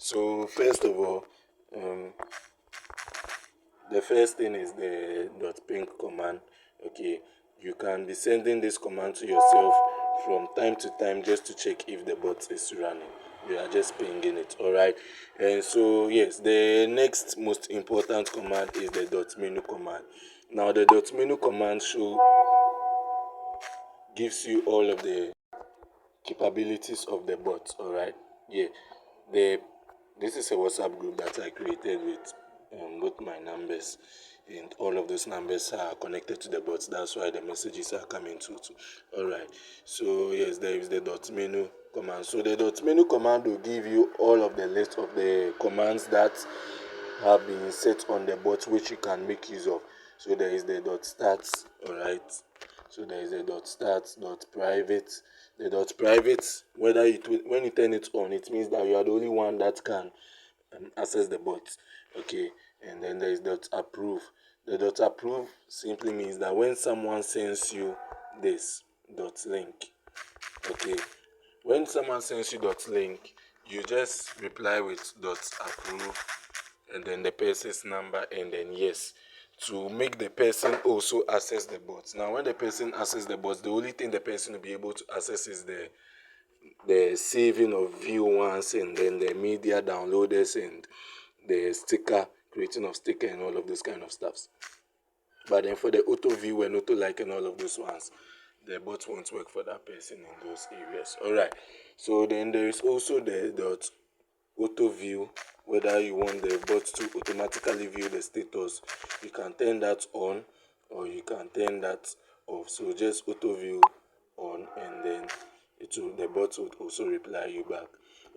So first of all, um, the first thing is the .ping command. Okay, you can be sending this command to yourself from time to time just to check if the bot is running. You are just pinging it, all right? And so yes, the next most important command is the .menu command. Now the .menu command gives you all of the capabilities of the bot, all right? Yeah, the this is a WhatsApp group that I created with both my numbers, and all of those numbers are connected to the bots. That's why the messages are coming to. All right. So yes, there is the .menu command. So the .menu command will give you all of the list of the commands that have been set on the bot, which you can make use of. So there is the .stats. All right. So there is a .stats, .private. The .private, when you turn it on, it means that you are the only one that can access the bot. Okay, and then there is .approve. The .approve simply means that when someone sends you this .link, okay, when someone sends you .link, you just reply with .approve and then the person's number and then yes, to make the person also access the bot. Now when the person accesses the bot, the only thing the person will be able to access is the saving of view once, and then the media downloaders, and the sticker, creating of sticker and all of those kind of stuffs. But then for the auto view and auto like and all of those ones, the bot won't work for that person in those areas. Alright, so then there is also the auto view. Whether you want the bot to automatically view the status, you can turn that on or you can turn that off. So just auto view on, and then the bot will also reply you back.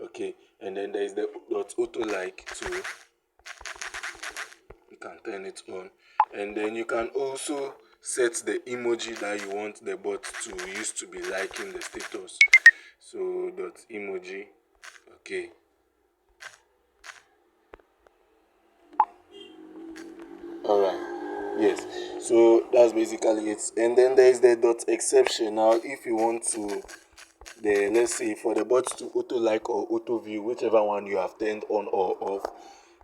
Okay, and then there is the auto like too. You can turn it on, and then you can also set the emoji that you want the bot to use to be liking the status. So emoji. Okay, all right, yes, so that's basically it. And then there is the exception. Now if you want to, let's say for the bot to auto like or auto view, whichever one you have turned on or off,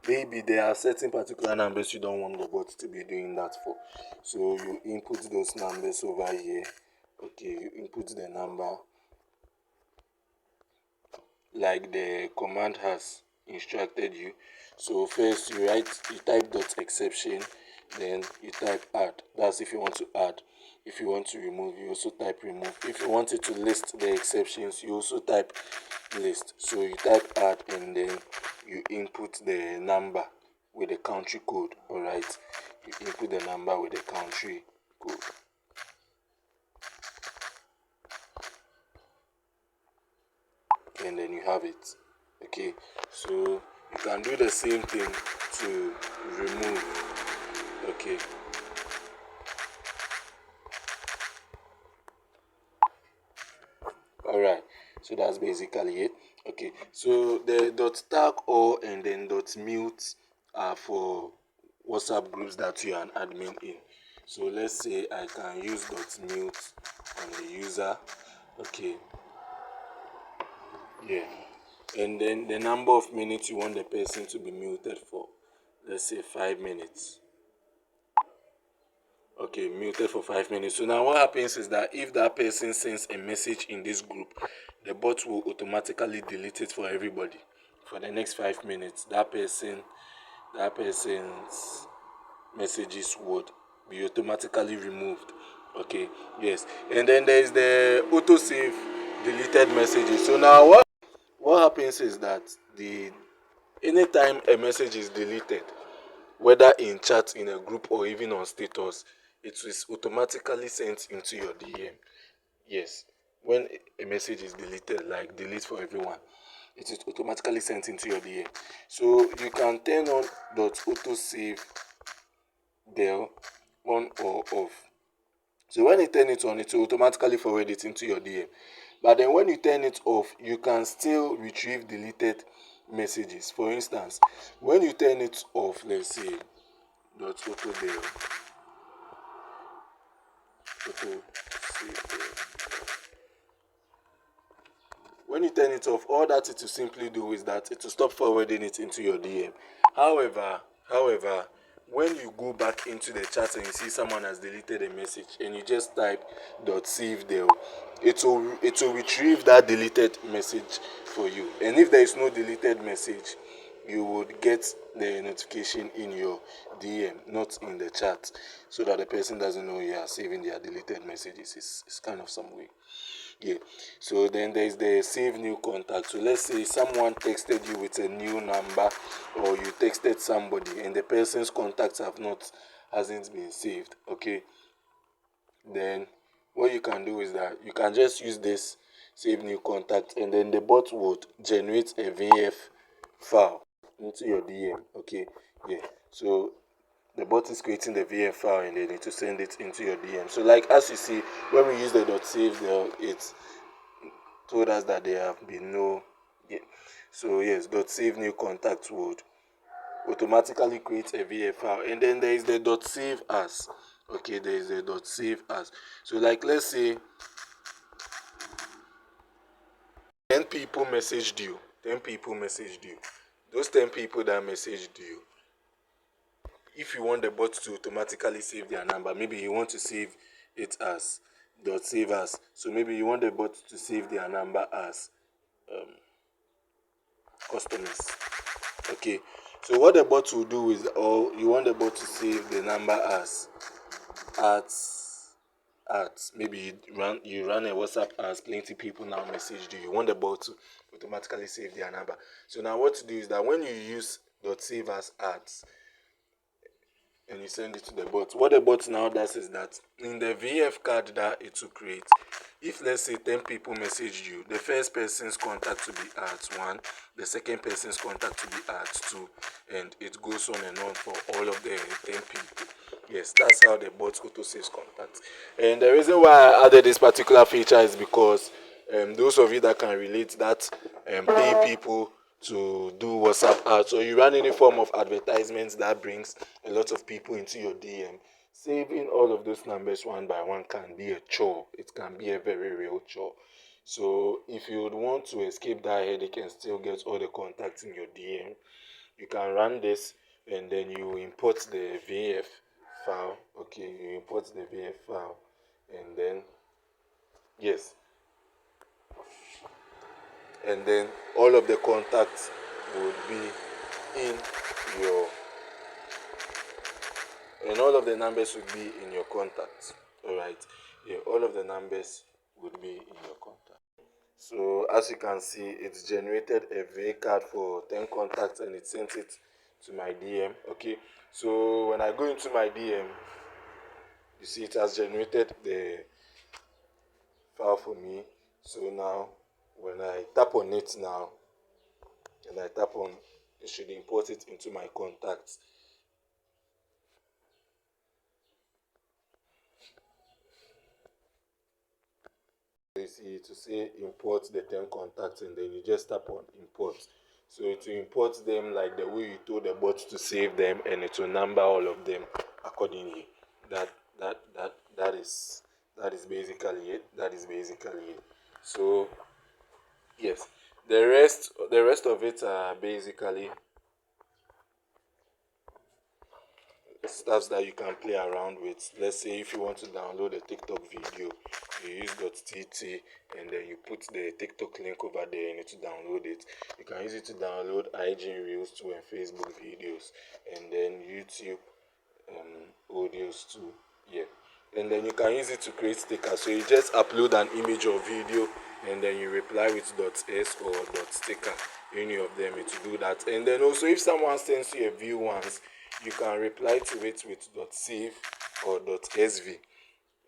maybe there are certain particular numbers you don't want the bot to be doing that for. So you input those numbers over here. Okay, you input the number like the command has instructed you. So first you type exception, then you type add. That's if you want to add. If you want to remove, you also type remove. If you wanted to list the exceptions, you also type list. So you type add, and then you input the number with the country code. Alright, you input the number with the country code. And then you have it. Okay, so you can do the same thing to remove. Okay, all right, so that's basically it. Okay, so the tag or and then mute are for WhatsApp groups that you are an admin in. So let's say I can use mute on the user. Okay, yeah, and then the number of minutes you want the person to be muted for, let's say 5 minutes. Okay, muted for 5 minutes. So now what happens is that if that person sends a message in this group, the bot will automatically delete it for everybody for the next 5 minutes. That person's messages would be automatically removed. Okay, yes. And then there is the autosave deleted messages. So now what happens is that anytime a message is deleted, whether in chat, in a group, or even on status, it is automatically sent into your DM. Yes, when a message is deleted, like delete for everyone, it is automatically sent into your DM. So you can turn on .autosave there on or off. So when you turn it on, it will automatically forward it into your DM. But then when you turn it off, you can still retrieve deleted messages. For instance, when you turn it off, let's say auto there, auto save there. when you turn it off, all that it will simply do is that it will stop forwarding it into your DM. However, when you go back into the chat and you see someone has deleted a message and you just type .save there, it will retrieve that deleted message for you. And if there is no deleted message, you would get the notification in your DM, not in the chat, so that the person doesn't know you are saving their deleted messages. It's kind of some way. Yeah. So then there's the save new contact. So let's say someone texted you with a new number, or you texted somebody and the person's contacts hasn't been saved. Okay. Then what you can do is that you can just use this save new contact, and then the bot would generate a VF file into your DM. Okay. Yeah. So the bot is creating the VF file and they need to send it into your DM. So like as you see, when we use the .save there, it's told us that there have been no. Yeah. So yes, .save new contact would automatically create a VF file, and then there is the .save as. Okay, there is the .save as. So like let's say 10 people messaged you. 10 people messaged you. Those 10 people that messaged you, if you want the bot to automatically save their number, maybe you want to save it as .save as. So maybe you want the bot to save their number as customers. Okay. So what the bot will do is, or you want the bot to save the number as at maybe you run a WhatsApp as plenty people now messaged you. You want the bot to automatically save their number. So now what to do is that when you use .save as ads and you send it to the bot, what the bot now does is that in the VF card that it will create, if let's say 10 people message you, the first person's contact to be at 1, the second person's contact to be at 2, and it goes on and on for all of the 10 people. Yes, that's how the bot auto saves contacts. And the reason why I added this particular feature is because those of you that can relate that pay people to do WhatsApp ads, or you run any form of advertisements that brings a lot of people into your DM, saving all of those numbers one by one can be a chore. It can be a very real chore. So if you would want to escape that headache and still get all the contacts in your DM, you can run this and then you import the VF file. Okay, you import the VF file, and then yes, and then all of the contacts would be in your, and all of the numbers would be in your contacts. All right. Yeah, all of the numbers would be in your contact. So as you can see, it's generated a VA card for 10 contacts and it sent it to my DM. Okay. So when I go into my DM, you see it has generated the file for me. So now when I tap on it now, and I tap on, it should import it into my contacts. You see to say import the 10 contacts, and then you just tap on import. So it will import them like the way you told the bot to save them, and it will number all of them accordingly. That is basically it. That is basically it. So yes, the rest of it are basically stuff that you can play around with. Let's say if you want to download a TikTok video, you use .tt and then you put the TikTok link over there and to download it. You can use it to download IG Reels too, and Facebook videos, and then YouTube audios too. Yeah. And then you can use it to create stickers. So you just upload an image or video and then you reply with .s or .sticker, any of them, it will do that. And then also if someone sends you a view once, you can reply to it with .save or .sv,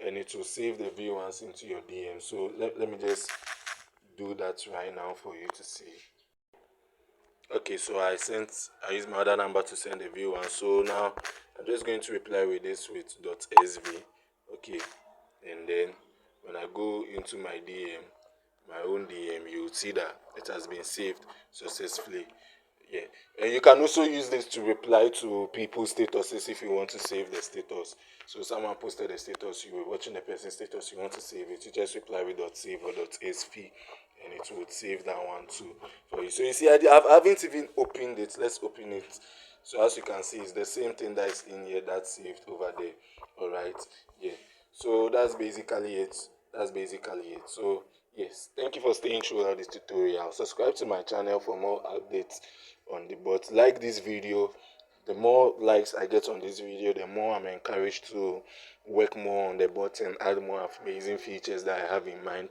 and it will save the view once into your DM. So let me just do that right now for you to see. Okay, so I used my other number to send a view one. So now I'm just going to reply with this with .sv. Okay, and then when I go into my DM, my own DM, you will see that it has been saved successfully. Yeah, and you can also use this to reply to people's statuses if you want to save the status. So someone posted a status, you were watching the person's status, you want to save it, you just reply with .save or .sv, and it would save that one too for you. So you see, I haven't even opened it. Let's open it. So as you can see, it's the same thing that is in here that's saved over there. All right, yeah. So that's basically it. That's basically it. So yes, thank you for staying through all this tutorial. Subscribe to my channel for more updates on the bot. Like this video. The more likes I get on this video, the more I'm encouraged to work more on the bot and add more amazing features that I have in mind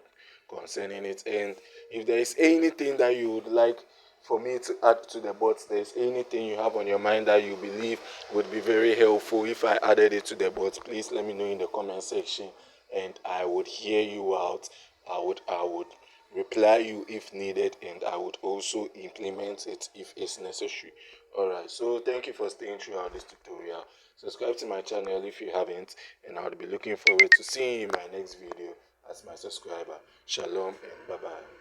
concerning it. And if there is anything that you would like for me to add to the bot, there's anything you have on your mind that you believe would be very helpful if I added it to the bot, please let me know in the comment section and I would hear you out. I would reply you if needed, and I would also implement it if it's necessary. Alright, so thank you for staying throughout this tutorial. Subscribe to my channel if you haven't, and I would be looking forward to seeing you in my next video as my subscriber. Shalom and bye bye.